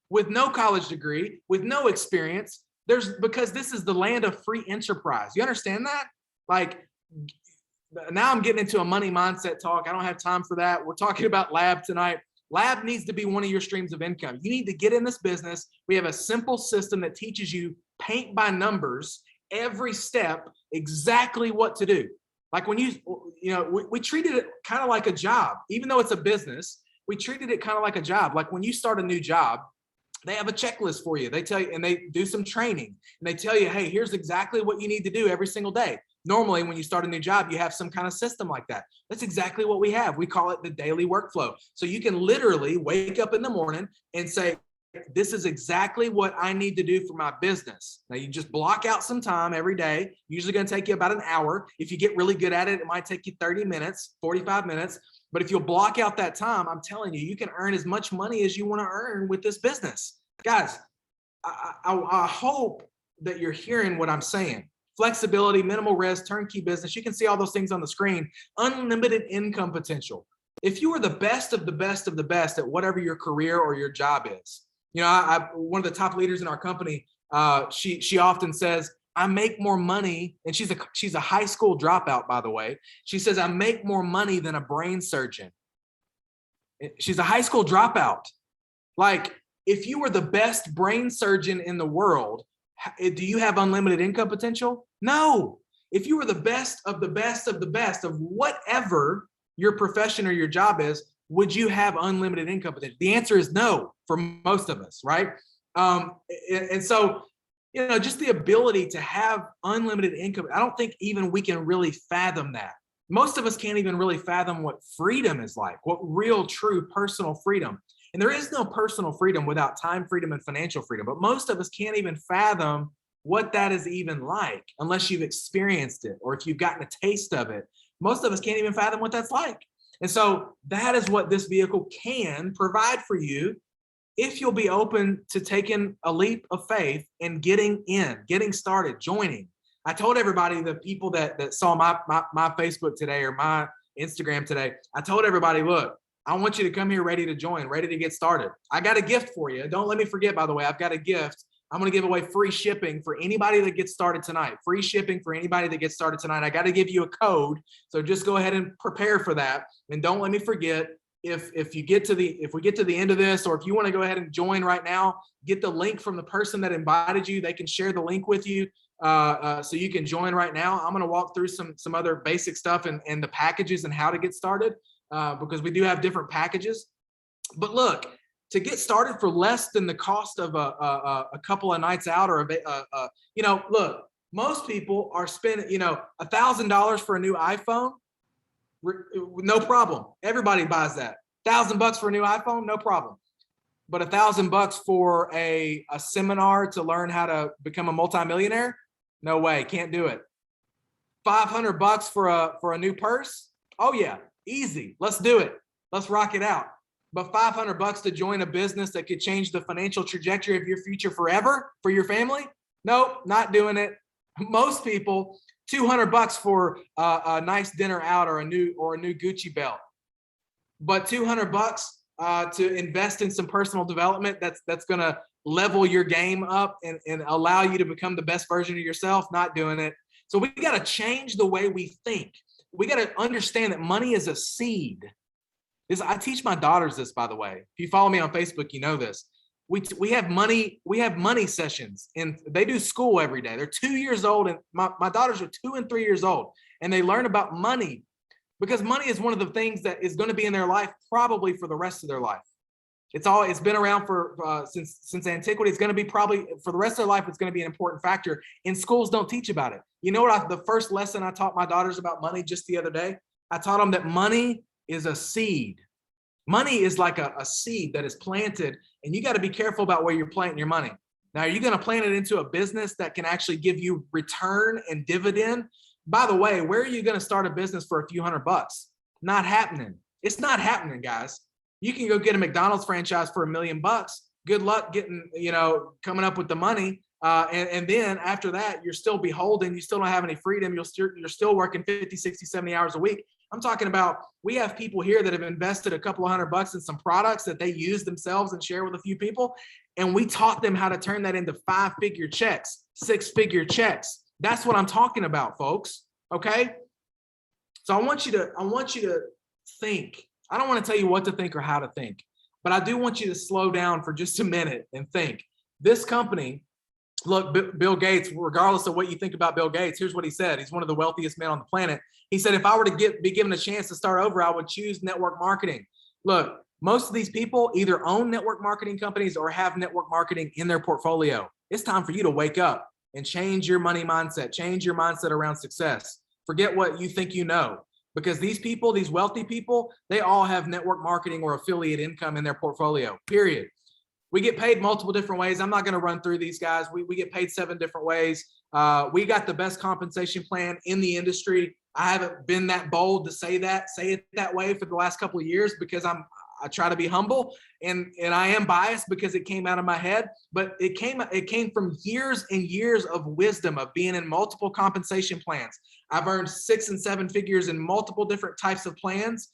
S1: with no college degree, with no experience. Because this is the land of free enterprise. You understand that? Like, now I'm getting into a money mindset talk. I don't have time for that. We're talking about lab tonight. Lab needs to be one of your streams of income. You need to get in this business. We have a simple system that teaches you paint by numbers, every step, exactly what to do. Like when we treated it kind of like a job, even though it's a business, we treated it kind of like a job. Like when you start a new job, they have a checklist for you. They tell you, and they do some training, and they tell you, hey, here's exactly what you need to do every single day. Normally, when you start a new job, you have some kind of system like that. That's exactly what we have. We call it the daily workflow. So you can literally wake up in the morning and say, this is exactly what I need to do for my business. Now, you just block out some time every day. Usually going to take you about an hour. If you get really good at it, it might take you 30 minutes, 45 minutes. But if you'll block out that time, I'm telling you, you can earn as much money as you want to earn with this business. Guys, I hope that you're hearing what I'm saying. Flexibility, minimal risk, turnkey business. You can see all those things on the screen. Unlimited income potential. If you are the best of the best of the best at whatever your career or your job is, one of the top leaders in our company, she often says, I make more money, and she's a high school dropout, by the way. She says, I make more money than a brain surgeon. She's a high school dropout. Like, if you were the best brain surgeon in the world, do you have unlimited income potential? No. If you were the best of the best of the best of whatever your profession or your job is, would you have unlimited income potential? The answer is no for most of us, right? And so, just the ability to have unlimited income, I don't think even we can really fathom that. Most of us can't even really fathom what freedom is like, what real, true personal freedom. And there is no personal freedom without time freedom and financial freedom. But most of us can't even fathom what that is even like unless you've experienced it or if you've gotten a taste of it. Most of us can't even fathom what that's like. And so that is what this vehicle can provide for you if you'll be open to taking a leap of faith and getting started, joining. I told everybody, the people that saw my Facebook today or my Instagram today, I told everybody, look, I want you to come here ready to join, ready to get started. I got a gift for you. Don't let me forget, by the way, I've got a gift. I'm going to give away free shipping for anybody that gets started tonight. Free shipping for anybody that gets started tonight. I got to give you a code. So just go ahead and prepare for that. And don't let me forget, if we get to the end of this, or if you want to go ahead and join right now, get the link from the person that invited you. They can share the link with you. So you can join right now. I'm going to walk through some other basic stuff and the packages and how to get started, because we do have different packages. But look, to get started for less than the cost of a couple of nights out, or look, most people are spending $1,000 for a new iPhone. No problem. Everybody buys that. $1,000 for a new iPhone, no problem. But $1,000 for a seminar to learn how to become a multimillionaire, no way, can't do it. $500 for a new purse, oh yeah, easy. Let's do it. Let's rock it out. But $500 to join a business that could change the financial trajectory of your future forever for your family, nope, not doing it. Most people, $200 for a nice dinner out or a new Gucci belt. But $200 to invest in some personal development that's going to level your game up and allow you to become the best version of yourself, not doing it. So we got to change the way we think. We got to understand that money is a seed. I teach my daughters this, by the way. If you follow me on Facebook, you know this. We have money sessions, and they do school every day. They're 2 years old, and my daughters are 2 and 3 years old, and they learn about money, because money is one of the things that is going to be in their life probably for the rest of their life. It's been around for since antiquity. It's going to be probably for the rest of their life. It's going to be an important factor. And schools don't teach about it. You know what? The first lesson I taught my daughters about money just the other day, I taught them that money is a seed. Money is like a seed that is planted, and you got to be careful about where you're planting your money. Now, are you going to plant it into a business that can actually give you return and dividend? By the way, where are you going to start a business for a few $100? Not happening. It's not happening, guys. You can go get a McDonald's franchise for $1 million. Good luck getting, coming up with the money. And then after that, you're still beholden. You still don't have any freedom. You're still working 50, 60, 70 hours a week. I'm talking about, we have people here that have invested a couple of $100 in some products that they use themselves and share with a few people. And we taught them how to turn that into 5-figure checks, 6-figure checks. That's what I'm talking about, folks. Okay. So I want you to think. I don't want to tell you what to think or how to think, but I do want you to slow down for just a minute and think. This company, look, Bill Gates, regardless of what you think about Bill Gates, here's what he said. He's one of the wealthiest men on the planet. He said, if I were to be given a chance to start over, I would choose network marketing. Look, most of these people either own network marketing companies or have network marketing in their portfolio. It's time for you to wake up and change your money mindset, change your mindset around success. Forget what you think you know, because these people, these wealthy people, they all have network marketing or affiliate income in their portfolio, period. We get paid multiple different ways. I'm not going to run through these, guys. We get paid 7 different ways. We got the best compensation plan in the industry. I haven't been that bold to say it that way for the last couple of years, because I try to be humble, and I am biased because it came out of my head, but it came from years and years of wisdom of being in multiple compensation plans. I've earned 6 and 7 figures in multiple different types of plans.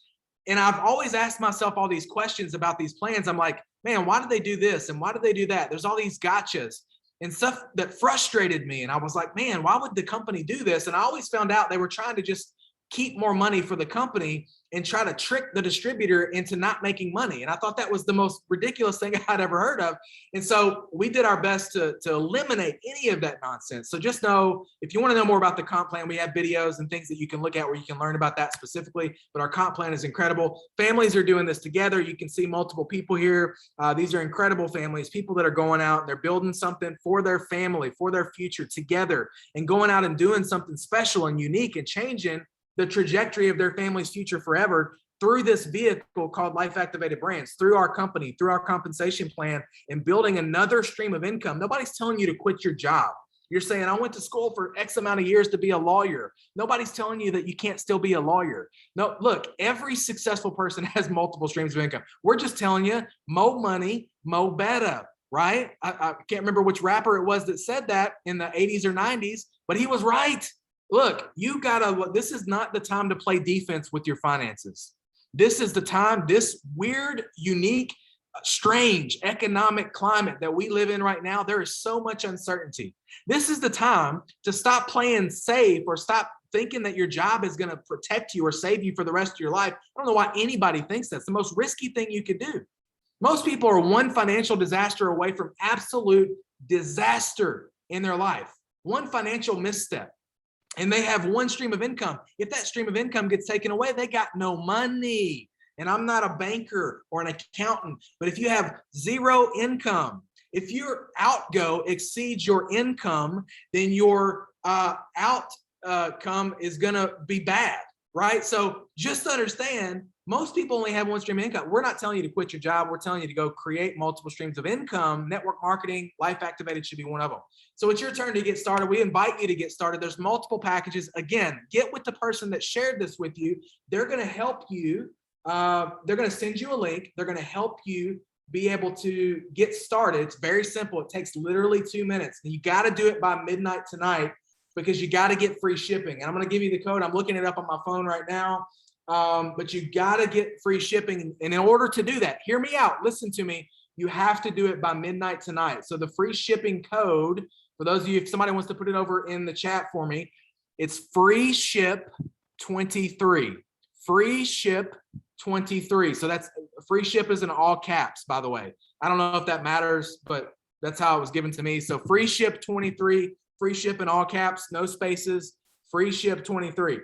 S1: And I've always asked myself all these questions about these plans. I'm like, man, why did they do this? And why did they do that? There's all these gotchas and stuff that frustrated me. And I was like, man, why would the company do this? And I always found out they were trying to just keep more money for the company and try to trick the distributor into not making money. And I thought that was the most ridiculous thing I'd ever heard of. And so we did our best to eliminate any of that nonsense. So just know, if you want to know more about the comp plan, we have videos and things that you can look at where you can learn about that specifically. But our comp plan is incredible. Families are doing this together. You can see multiple people here. These are incredible families, people that are going out and they're building something for their family, for their future together, and going out and doing something special and unique and changing the trajectory of their family's future forever through this vehicle called Life Activated Brands, through our company, through our compensation plan, and building another stream of income. Nobody's telling you to quit your job. You're saying, I went to school for X amount of years to be a lawyer. Nobody's telling you that you can't still be a lawyer. No, look, every successful person has multiple streams of income. We're just telling you, mo money, mo better, right? I can't remember which rapper it was that said that in the 80s or 90s, but he was right. Look, this is not the time to play defense with your finances. This is the time, this weird, unique, strange economic climate that we live in right now. There is so much uncertainty. This is the time to stop playing safe or stop thinking that your job is going to protect you or save you for the rest of your life. I don't know why anybody thinks that's the most risky thing you could do. Most people are one financial disaster away from absolute disaster in their life, one financial misstep, and they have one stream of income. If that stream of income gets taken away, they got no money. And I'm not a banker or an accountant, but if you have zero income, if your outgo exceeds your income, then your outcome is going to be bad, right? So just understand, most people only have one stream of income. We're not telling you to quit your job. We're telling you to go create multiple streams of income. Network marketing, Life Activated should be one of them. So it's your turn to get started. We invite you to get started. There's multiple packages. Again, get with the person that shared this with you. They're going to help you. They're going to send you a link. They're going to help you be able to get started. It's very simple. It takes literally 2 minutes. And you got to do it by midnight tonight because you got to get free shipping. And I'm going to give you the code. I'm looking it up on my phone right now. But you got to get free shipping. And in order to do that, hear me out. Listen to me. You have to do it by midnight tonight. So the free shipping code, for those of you, if somebody wants to put it over in the chat for me, it's free ship 23. Free ship 23. So that's free ship is in all caps, by the way. I don't know if that matters, but that's how it was given to me. So free ship 23, free ship in all caps, no spaces, free ship 23.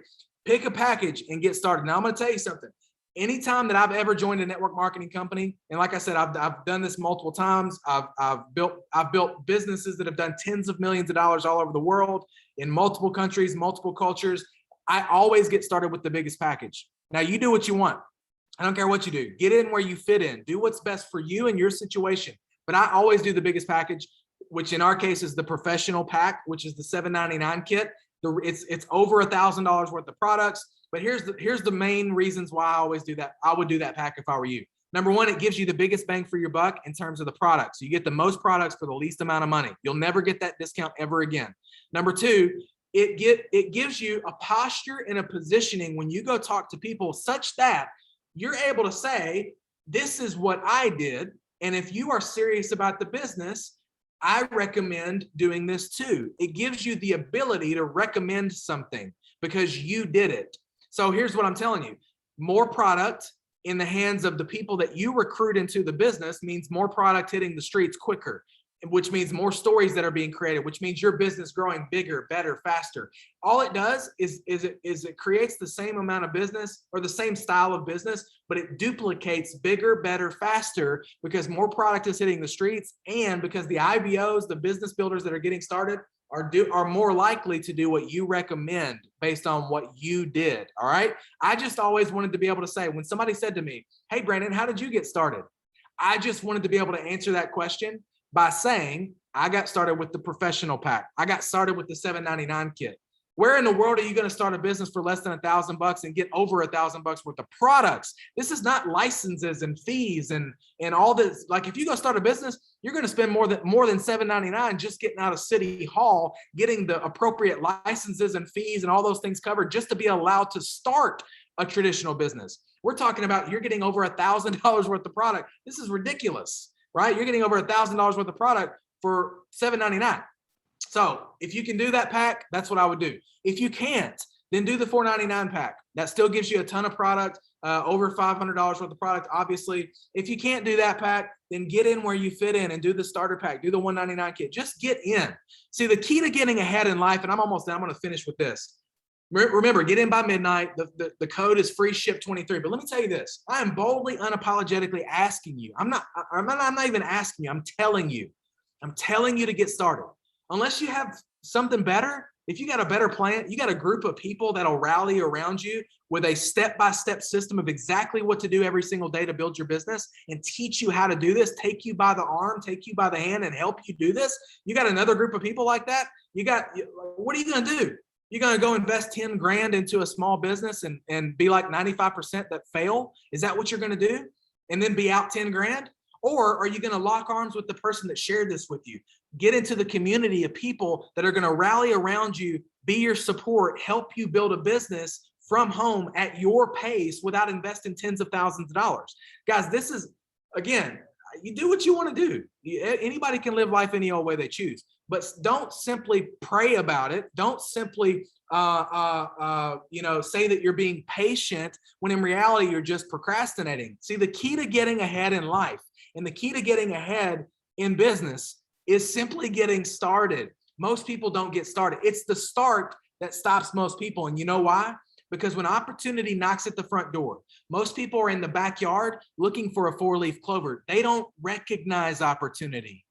S1: Pick a package and get started. Now I'm going to tell you something. Anytime that I've ever joined a network marketing company, and like I said, I've done this multiple times. I've built businesses that have done tens of millions of dollars all over the world in multiple countries, multiple cultures. I always get started with the biggest package. Now you do what you want. I don't care what you do. Get in where you fit in. Do what's best for you and your situation. But I always do the biggest package, which in our case is the professional pack, which is the $7.99 kit. It's over $1,000 worth of products. But here's the main reasons why I always do that. I would do that pack if I were you. Number one, it gives you the biggest bang for your buck in terms of the products. You get the most products for the least amount of money. You'll never get that discount ever again. Number two, it gives you a posture and a positioning when you go talk to people such that you're able to say, this is what I did. And if you are serious about the business, I recommend doing this too. It gives you the ability to recommend something because you did it. So here's what I'm telling you. More product in the hands of the people that you recruit into the business means more product hitting the streets quicker, which means more stories that are being created, which means your business growing bigger, better, faster. All it does is it creates the same amount of business or the same style of business, but it duplicates bigger, better, faster because more product is hitting the streets and because the IBOs, the business builders that are getting started are more likely to do what you recommend based on what you did. All right. I just always wanted to be able to say, when somebody said to me, hey, Brandon, how did you get started? I just wanted to be able to answer that question by saying, I got started with the professional pack. I got started with the $7.99 kit. Where in the world are you going to start a business for less than $1,000 and get over $1,000 worth of products? This is not licenses and fees and all this. Like if you go start a business, you're going to spend more than $7.99 just getting out of City Hall, getting the appropriate licenses and fees and all those things covered just to be allowed to start a traditional business. We're talking about you're getting over $1,000 worth of product. This is ridiculous, right? You're getting over $1,000 worth of product for $7.99. So if you can do that pack, that's what I would do. If you can't, then do the $4.99 pack. That still gives you a ton of product, over $500 worth of product, obviously. If you can't do that pack, then get in where you fit in and do the starter pack, do the $199 kit. Just get in. See, the key to getting ahead in life, and I'm almost done, I'm going to finish with this. Remember, get in by midnight. The code is free ship 23. But let me tell you this. I am boldly, unapologetically asking you. I'm not even asking you. I'm telling you to get started. Unless you have something better, if you got a better plan, you got a group of people that'll rally around you with a step-by-step system of exactly what to do every single day to build your business and teach you how to do this, take you by the arm, take you by the hand and help you do this. You got another group of people like that. What are you going to do? You're going to go invest 10 grand into a small business and be like 95% that fail? Is that what you're going to do? And then be out 10 grand? Or are you going to lock arms with the person that shared this with you? Get into the community of people that are going to rally around you, be your support, help you build a business from home at your pace without investing tens of thousands of dollars. Guys, this is, again, you do what you want to do. Anybody can live life any old way they choose, but don't simply pray about it. Don't simply say that you're being patient when in reality you're just procrastinating. See, the key to getting ahead in life and the key to getting ahead in business is simply getting started. Most people don't get started. It's the start that stops most people. And you know why? Because when opportunity knocks at the front door, most people are in the backyard looking for a 4-leaf clover. They don't recognize opportunity.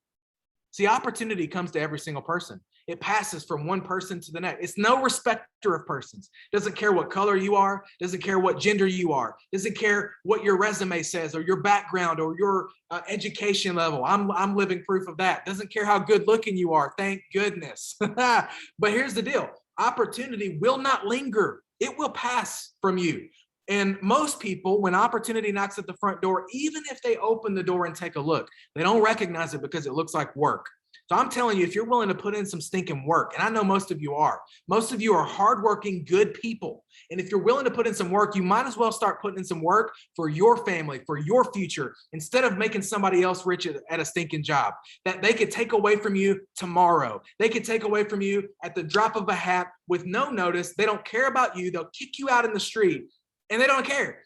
S1: See, opportunity comes to every single person. It passes from one person to the next. It's no respecter of persons. Doesn't care what color you are, doesn't care what gender you are, doesn't care what your resume says or your background or your education level. I'm living proof of that. Doesn't care how good looking you are. Thank goodness. But here's the deal. Opportunity will not linger. It will pass from you. And most people, when opportunity knocks at the front door, even if they open the door and take a look, they don't recognize it because it looks like work. So I'm telling you, if you're willing to put in some stinking work, and I know most of you are hardworking, good people. And if you're willing to put in some work, you might as well start putting in some work for your family, for your future, instead of making somebody else rich at a stinking job that they could take away from you tomorrow. They could take away from you at the drop of a hat with no notice. They don't care about you. They'll kick you out in the street and they don't care.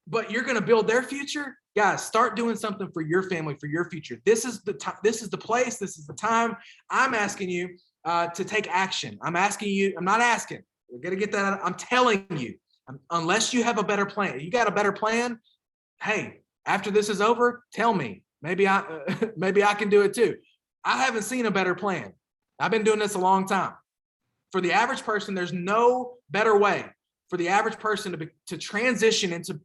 S1: But you're going to build their future. Guys, start doing something for your family, for your future. This is the time. This is the place. This is the time. I'm asking you to take action. I'm not asking. We're going to get that out. I'm telling you, unless you have a better plan, you got a better plan. Hey, after this is over, tell me. Maybe I can do it too. I haven't seen a better plan. I've been doing this a long time. For the average person, there's no better way for the average person to transition into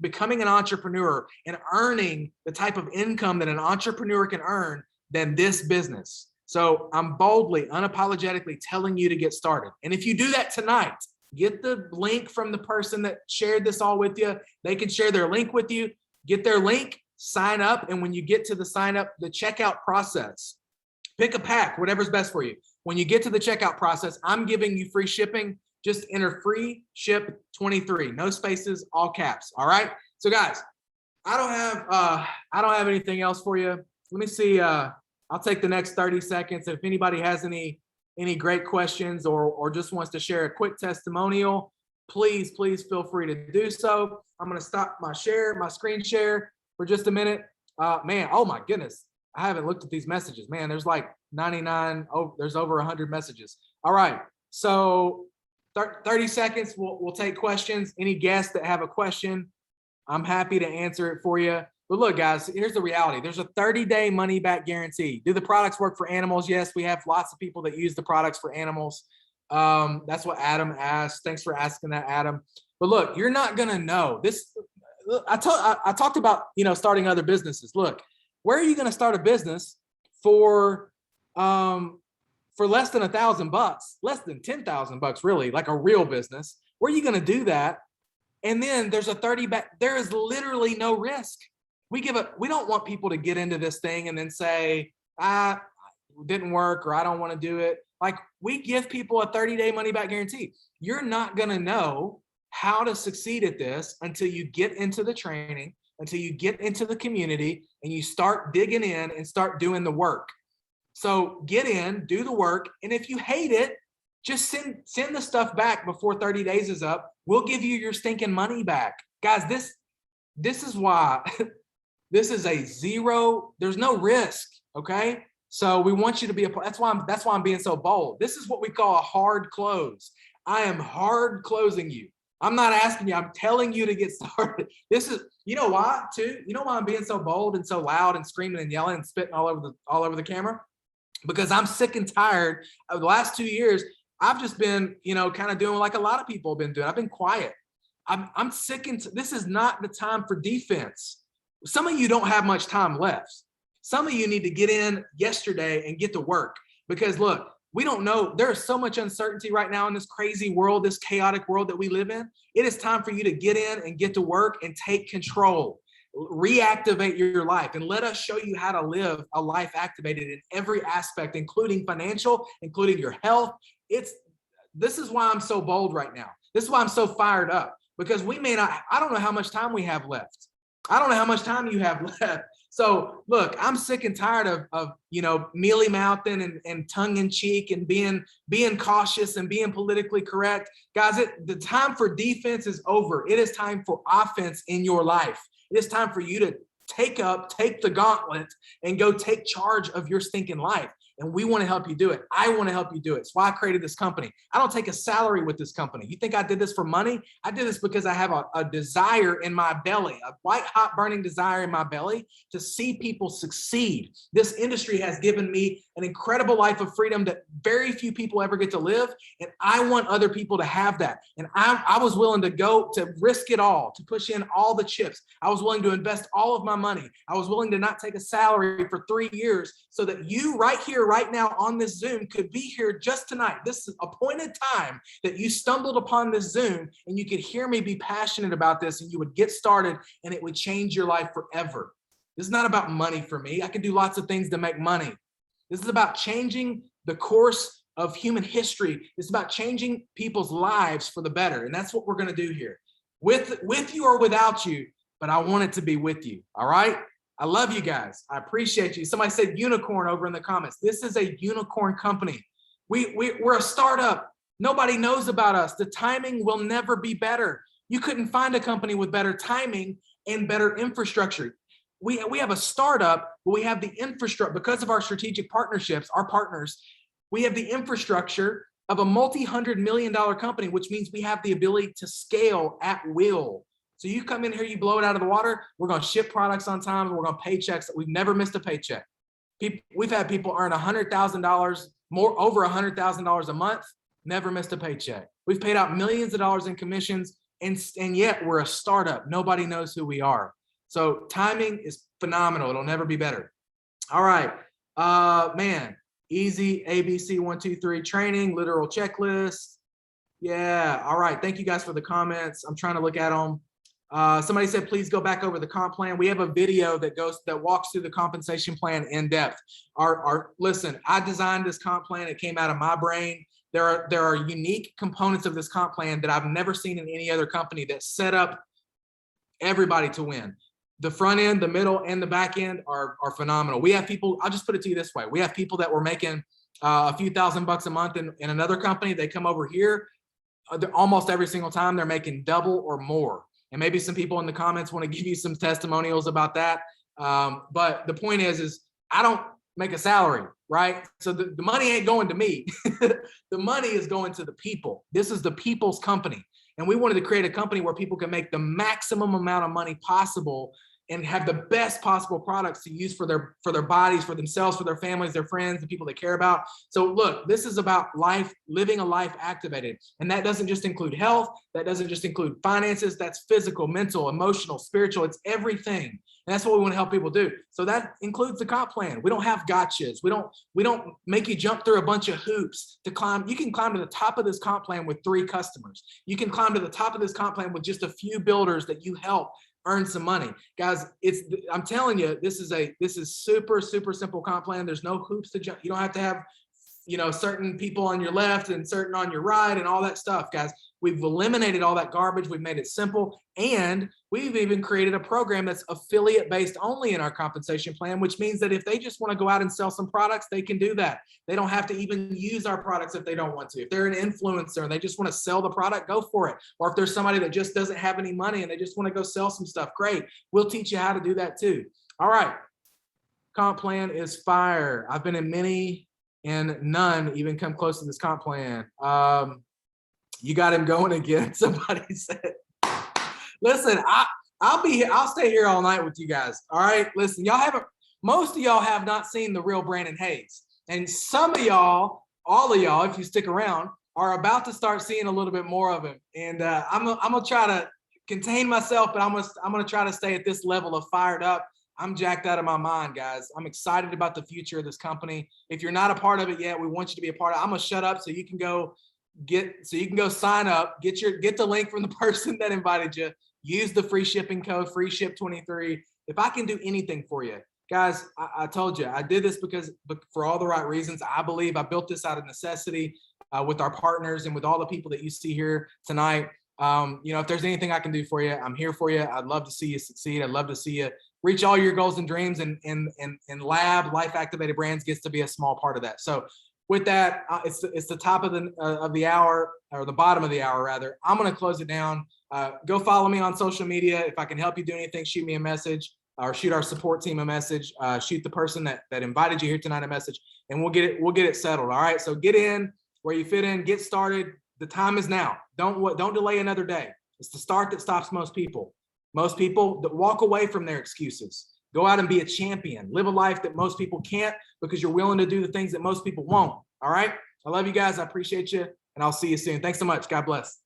S1: becoming an entrepreneur and earning the type of income that an entrepreneur can earn than this business. So I'm boldly, unapologetically telling you to get started. And if you do that tonight, get the link from the person that shared this all with you. They can share their link with you. Get their link, sign up. And when you get to the sign up, the checkout process, pick a pack, whatever's best for you. When you get to the checkout process, I'm giving you free shipping. Just enter free ship 23, no spaces, all caps. All right. So guys, I don't have anything else for you. Let me see. I'll take the next 30 seconds. If anybody has any great questions or just wants to share a quick testimonial, please feel free to do so. I'm going to stop my screen share for just a minute. Man, oh my goodness. I haven't looked at these messages, man. There's like 99. Oh, there's over 100 messages. All right. So 30 seconds, we'll take questions. Any guests that have a question, I'm happy to answer it for you. But look, guys, here's the reality. There's a 30-day money-back guarantee. Do the products work for animals? Yes, we have lots of people that use the products for animals. That's what Adam asked. Thanks for asking that, Adam. But look, you're not going to know. I talked about, starting other businesses. Look, where are you going to start a business for less than $1,000, less than $10,000, really, like a real business? Where are you going to do that? And then there's a 30 back. There is literally no risk. We don't want people to get into this thing and then say, it didn't work, or I don't want to do it. Like, we give people a 30-day money back guarantee. You're not going to know how to succeed at this until you get into the training, until you get into the community and you start digging in and start doing the work. So get in, do the work. And if you hate it, just send the stuff back before 30 days is up. We'll give you your stinking money back. Guys, this is why this is a zero. There's no risk. Okay. So we want you to be that's why I'm being so bold. This is what we call a hard close. I am hard closing you. I'm not asking you. I'm telling you to get started. This is, you know why too? You know why I'm being so bold and so loud and screaming and yelling and spitting all over the camera? because I'm sick and tired of the last 2 years. I've just been, kind of doing like a lot of people have been doing. I've been quiet. I'm sick and this is not the time for defense. Some of you don't have much time left. Some of you need to get in yesterday and get to work, because look, we don't know. There is so much uncertainty right now in this crazy world, this chaotic world that we live in. It is time for you to get in and get to work and take control. Reactivate your life and let us show you how to live a life activated in every aspect, including financial, including your health. This is why I'm so bold right now. This is why I'm so fired up, because I don't know how much time we have left. I don't know how much time you have left. So look, I'm sick and tired of mealy mouthing and tongue in cheek and being cautious and being politically correct. Guys, the time for defense is over. It is time for offense in your life. It is time for you to take the gauntlet and go take charge of your stinking life. And we want to help you do it. I want to help you do it. It's why I created this company. I don't take a salary with this company. You think I did this for money? I did this because I have a desire in my belly, a white hot burning desire in my belly to see people succeed. This industry has given me an incredible life of freedom that very few people ever get to live. And I want other people to have that. And I was willing to risk it all, to push in all the chips. I was willing to invest all of my money. I was willing to not take a salary for 3 years so that you right here, right now on this Zoom could be here just tonight. This is appointed time that you stumbled upon this Zoom and you could hear me be passionate about this, and you would get started and it would change your life forever. This is not about money for me. I can do lots of things to make money. This is about changing the course of human history. It's about changing people's lives for the better. And that's what we're going to do here, with you or without you, but I want it to be with you. All right. I love you guys. I appreciate you. Somebody said unicorn over in the comments. This is a unicorn company. We're a startup. Nobody knows about us. The timing will never be better. You couldn't find a company with better timing and better infrastructure. We have a startup, but we have the infrastructure because of our strategic partnerships, our partners. We have the infrastructure of a multi-$100 million company, which means we have the ability to scale at will. So you come in here, you blow it out of the water. We're going to ship products on time, and we're going to pay checks. We've never missed a paycheck. We've had people earn $100,000, over $100,000 a month, never missed a paycheck. We've paid out millions of dollars in commissions, and yet we're a startup. Nobody knows who we are. So timing is phenomenal. It'll never be better. All right, man. Easy ABC 1, 2, 3 training, literal checklist. Yeah. All right. Thank you guys for the comments. I'm trying to look at them. Somebody said, please go back over the comp plan. We have a video that walks through the compensation plan in depth. Listen, I designed this comp plan. It came out of my brain. There are unique components of this comp plan that I've never seen in any other company that set up everybody to win. The front end, the middle, and the back end are phenomenal. We have people, I'll just put it to you this way. We have people that were making a few $1,000s a month in another company. They come over here. Almost every single time they're making double or more. And maybe some people in the comments want to give you some testimonials about that. But the point is I don't make a salary, right? So the money ain't going to me. The money is going to the people. This is the people's company. And we wanted to create a company where people can make the maximum amount of money possible and have the best possible products to use for their bodies, for themselves, for their families, their friends, the people they care about. So look, this is about life, living a life activated. And that doesn't just include health. That doesn't just include finances. That's physical, mental, emotional, spiritual. It's everything. And that's what we want to help people do. So that includes the comp plan. We don't have gotchas. We don't make you jump through a bunch of hoops to climb. You can climb to the top of this comp plan with 3 customers. You can climb to the top of this comp plan with just a few builders that you help earn some money. Guys, I'm telling you, this is super, super simple comp plan. There's no hoops to jump. You don't have to have, certain people on your left and certain on your right and all that stuff, guys. We've eliminated all that garbage. We've made it simple. And we've even created a program that's affiliate based only in our compensation plan, which means that if they just want to go out and sell some products, they can do that. They don't have to even use our products if they don't want to. If they're an influencer and they just want to sell the product, go for it. Or if there's somebody that just doesn't have any money and they just want to go sell some stuff, great. We'll teach you how to do that too. All right. Comp plan is fire. I've been in many and none even come close to this comp plan. You got him going again. Somebody said, listen, I'll be here. I'll stay here all night with you guys. All right. Listen, most of y'all have not seen the real Brandon Hayes. And some of y'all, all of y'all, if you stick around, are about to start seeing a little bit more of him. And I'm gonna try to contain myself, but I'm gonna try to stay at this level of fired up. I'm jacked out of my mind, guys. I'm excited about the future of this company. If you're not a part of it yet, we want you to be a part of it. I'm gonna shut up so you can go sign up, get the link from the person that invited you. Use the free shipping code, FreeShip23. If I can do anything for you, guys, I told you I did this because for all the right reasons. I believe I built this out of necessity with our partners and with all the people that you see here tonight. If there's anything I can do for you, I'm here for you. I'd love to see you succeed. I'd love to see you reach all your goals and dreams, and Lab Life Activated Brands gets to be a small part of that. So with that, it's the top of the hour, or the bottom of the hour rather. I'm going to close it down. Go follow me on social media. If I can help you do anything, shoot me a message, or shoot our support team a message. Shoot the person that invited you here tonight a message, and we'll get it settled. All right. So get in where you fit in. Get started. The time is now. Don't delay another day. It's the start that stops most people. Most people that walk away from their excuses. Go out and be a champion. Live a life that most people can't, because you're willing to do the things that most people won't. All right. I love you guys. I appreciate you. And I'll see you soon. Thanks so much. God bless.